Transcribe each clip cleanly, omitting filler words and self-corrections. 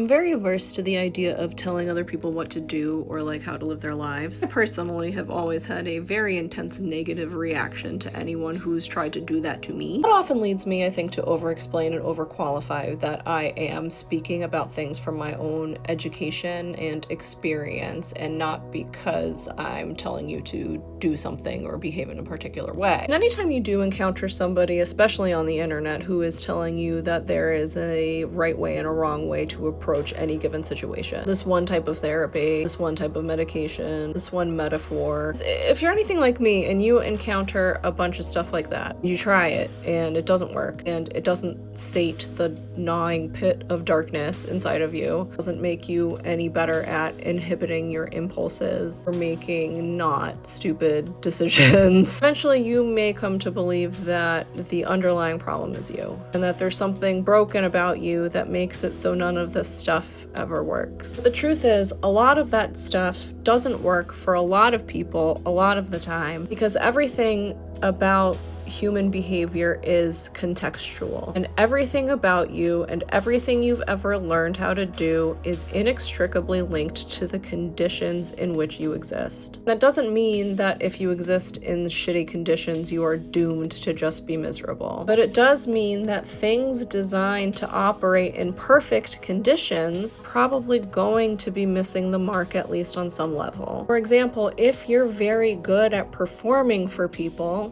I'm very averse to the idea of telling other people what to do or like how to live their lives. I personally have always had a very intense negative reaction to anyone who's tried to do that to me. That often leads me, I think, to over-explain and over-qualify that I am speaking about things from my own education and experience and not because I'm telling you to do something or behave in a particular way. And anytime you do encounter somebody, especially on the internet, who is telling you that there is a right way and a wrong way to approach any given situation, this one type of therapy, this one type of medication, this one metaphor, if you're anything like me and you encounter a bunch of stuff like that, you try it and it doesn't work and it doesn't sate the gnawing pit of darkness inside of you, doesn't make you any better at inhibiting your impulses or making not stupid decisions, eventually you may come to believe that the underlying problem is you and that there's something broken about you that makes it so none of this stuff ever works. The truth is, a lot of that stuff doesn't work for a lot of people a lot of the time because everything about human behavior is contextual, and everything about you and everything you've ever learned how to do is inextricably linked to the conditions in which you exist. That doesn't mean that if you exist in shitty conditions, you are doomed to just be miserable. But it does mean that things designed to operate in perfect conditions are probably going to be missing the mark, at least on some level. For example, if you're very good at performing for people,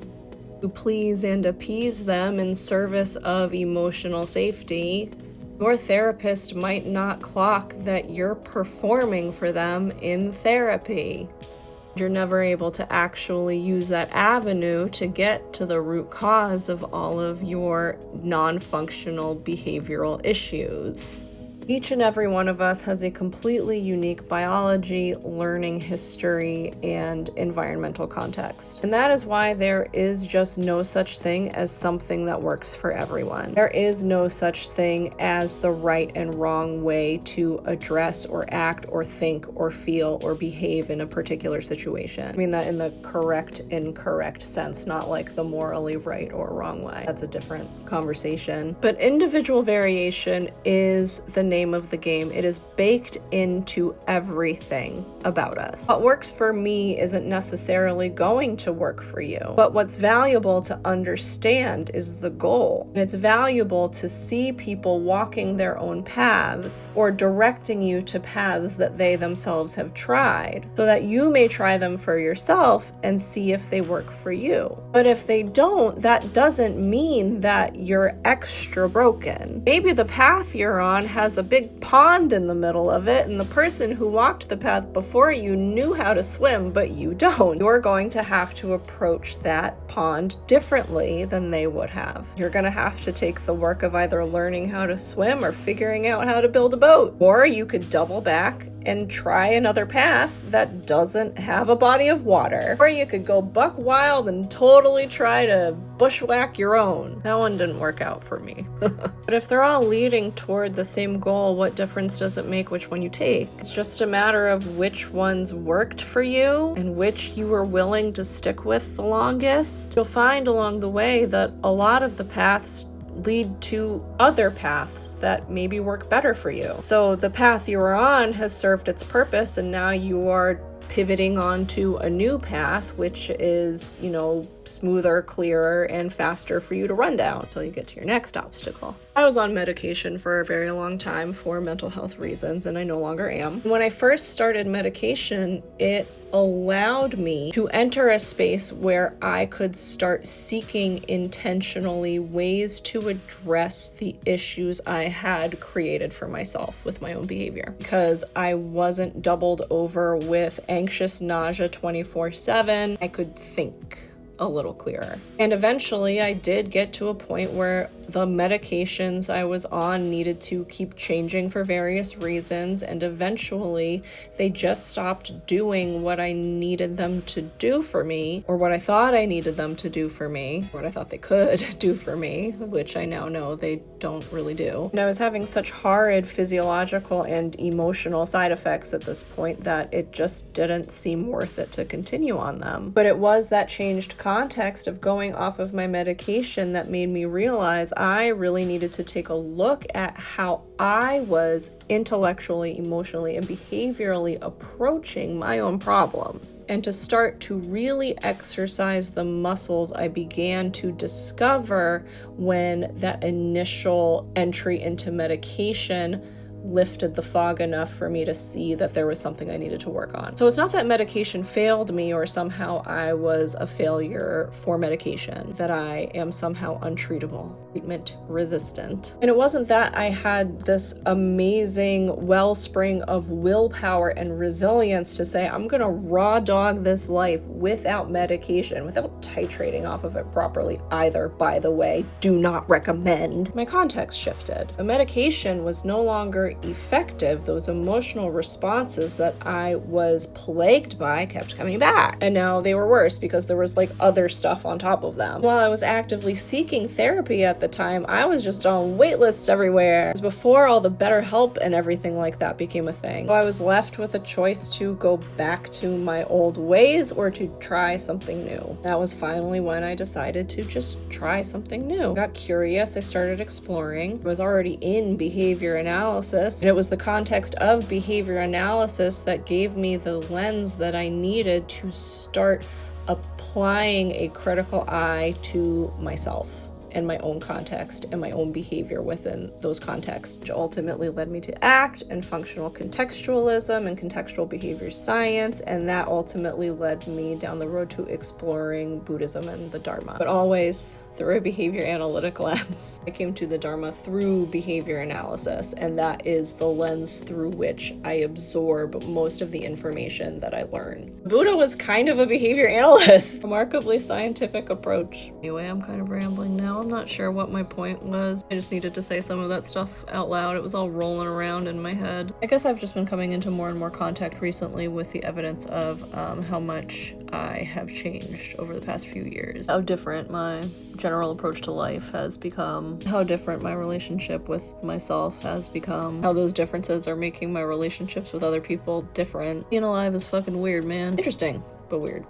to please and appease them in service of emotional safety, your therapist might not clock that you're performing for them in therapy. You're never able to actually use that avenue to get to the root cause of all of your non-functional behavioral issues. Each and every one of us has a completely unique biology, learning history, and environmental context. And that is why there is just no such thing as something that works for everyone. There is no such thing as the right and wrong way to address or act or think or feel or behave in a particular situation. I mean that in the correct, incorrect sense, not like the morally right or wrong way. That's a different conversation. But individual variation is the name of the game. It is baked into everything about us. What works for me isn't necessarily going to work for you, but what's valuable to understand is the goal. And it's valuable to see people walking their own paths or directing you to paths that they themselves have tried so that you may try them for yourself and see if they work for you. But if they don't, that doesn't mean that you're extra broken. Maybe the path you're on has a big pond in the middle of it, and the person who walked the path before you knew how to swim, but you don't. You're going to have to approach that pond differently than they would have. You're going to have to take the work of either learning how to swim or figuring out how to build a boat. Or you could double back and try another path that doesn't have a body of water. Or you could go buck wild and totally try to bushwhack your own. That one didn't work out for me. But if they're all leading toward the same goal, what difference does it make which one you take? It's just a matter of which ones worked for you and which you were willing to stick with the longest. You'll find along the way that a lot of the paths lead to other paths that maybe work better for you. So the path you were on has served its purpose, and now you are pivoting onto a new path, which is, smoother, clearer, and faster for you to run down until you get to your next obstacle. I was on medication for a very long time for mental health reasons, and I no longer am. When I first started medication, it allowed me to enter a space where I could start seeking intentionally ways to address the issues I had created for myself with my own behavior, because I wasn't doubled over with anxious nausea 24/7. I could think a little clearer. And eventually I did get to a point where the medications I was on needed to keep changing for various reasons, and eventually they just stopped doing what I needed them to do for me, or what I thought I needed them to do for me, what I thought they could do for me, which I now know they don't really do. And I was having such horrid physiological and emotional side effects at this point that it just didn't seem worth it to continue on them. But it was that changed context of going off of my medication that made me realize I really needed to take a look at how I was intellectually, emotionally, and behaviorally approaching my own problems, and to start to really exercise the muscles I began to discover when that initial entry into medication lifted the fog enough for me to see that there was something I needed to work on. So it's not that medication failed me or somehow I was a failure for medication, that I am somehow untreatable, treatment resistant. And it wasn't that I had this amazing wellspring of willpower and resilience to say, I'm gonna raw dog this life without medication, without titrating off of it properly either, by the way. Do not recommend. My context shifted. The medication was no longer effective. Those emotional responses that I was plagued by kept coming back. And now they were worse because there was like other stuff on top of them. While I was actively seeking therapy at the time, I was just on wait lists everywhere. It was before all the BetterHelp and everything like that became a thing. So I was left with a choice to go back to my old ways or to try something new. That was finally when I decided to just try something new. I got curious, I started exploring. I was already in behavior analysis, and it was the context of behavior analysis that gave me the lens that I needed to start applying a critical eye to myself and my own context and my own behavior within those contexts, which ultimately led me to ACT and functional contextualism and contextual behavior science, and that ultimately led me down the road to exploring Buddhism and the Dharma, but always through a behavior analytic lens. I came to the Dharma through behavior analysis, and that is the lens through which I absorb most of the information that I learn. Buddha was kind of a behavior analyst. Remarkably scientific approach. Anyway, I'm kind of rambling now. I'm not sure what my point was. I just needed to say some of that stuff out loud. It was all rolling around in my head. I guess I've just been coming into more and more contact recently with the evidence of how much I have changed over the past few years. How different my general approach to life has become, how different my relationship with myself has become, how those differences are making my relationships with other people different. Being alive is fucking weird, man. Interesting, but weird.